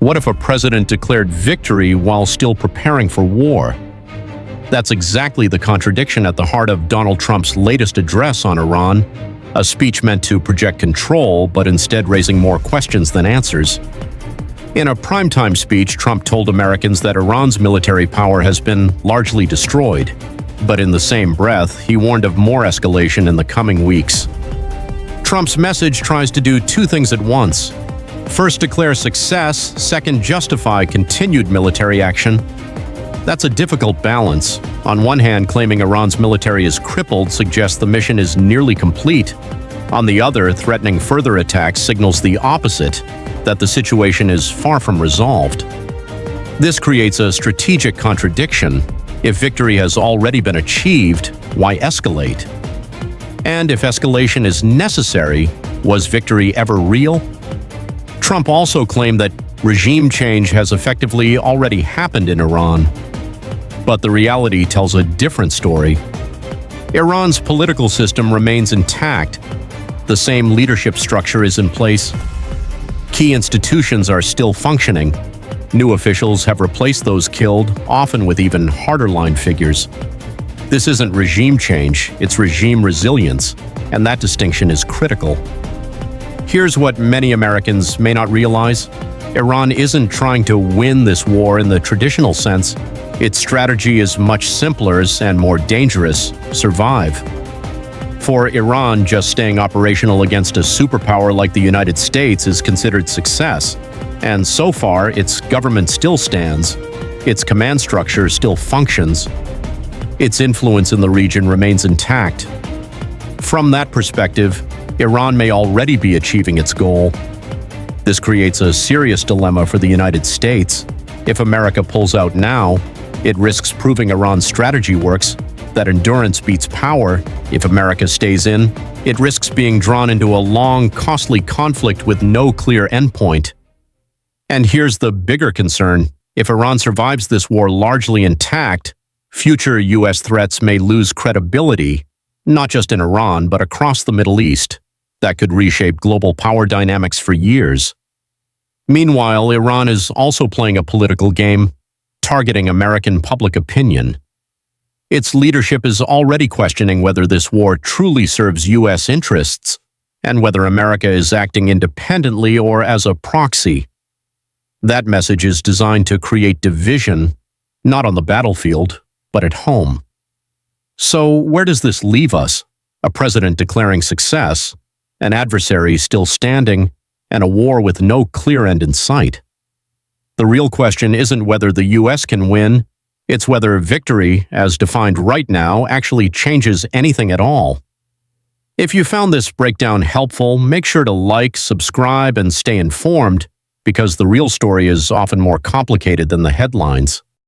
What if a president declared victory while still preparing for war? That's exactly the contradiction at the heart of Donald Trump's latest address on Iran, a speech meant to project control, but instead raising more questions than answers. In a primetime speech, Trump told Americans that Iran's military power has been largely destroyed. But in the same breath, he warned of more escalation in the coming weeks. Trump's message tries to do two things at once. First, declare success. Second, justify continued military action. That's a difficult balance. On one hand, claiming Iran's military is crippled suggests the mission is nearly complete. On the other, threatening further attacks signals the opposite, that the situation is far from resolved. This creates a strategic contradiction. If victory has already been achieved, why escalate? And if escalation is necessary, was victory ever real? Trump also claimed that regime change has effectively already happened in Iran. But the reality tells a different story. Iran's political system remains intact. The same leadership structure is in place. Key institutions are still functioning. New officials have replaced those killed, often with even harder-line figures. This isn't regime change, it's regime resilience, and that distinction is critical. Here's what many Americans may not realize. Iran isn't trying to win this war in the traditional sense. Its strategy is much simpler and more dangerous: survive. For Iran, just staying operational against a superpower like the United States is considered success. And so far, its government still stands, its command structure still functions, its influence in the region remains intact. From that perspective, Iran may already be achieving its goal. This creates a serious dilemma for the United States. If America pulls out now, it risks proving Iran's strategy works, that endurance beats power. If America stays in, it risks being drawn into a long, costly conflict with no clear endpoint. And here's the bigger concern. If Iran survives this war largely intact, future U.S. threats may lose credibility, not just in Iran, but across the Middle East. That could reshape global power dynamics for years. Meanwhile, Iran is also playing a political game, targeting American public opinion. Its leadership is already questioning whether this war truly serves U.S. interests, and whether America is acting independently or as a proxy. That message is designed to create division, not on the battlefield, but at home. So where does this leave us? A president declaring success, an adversary still standing, and a war with no clear end in sight. The real question isn't whether the U.S. can win, it's whether victory, as defined right now, actually changes anything at all. If you found this breakdown helpful, make sure to like, subscribe, and stay informed, because the real story is often more complicated than the headlines.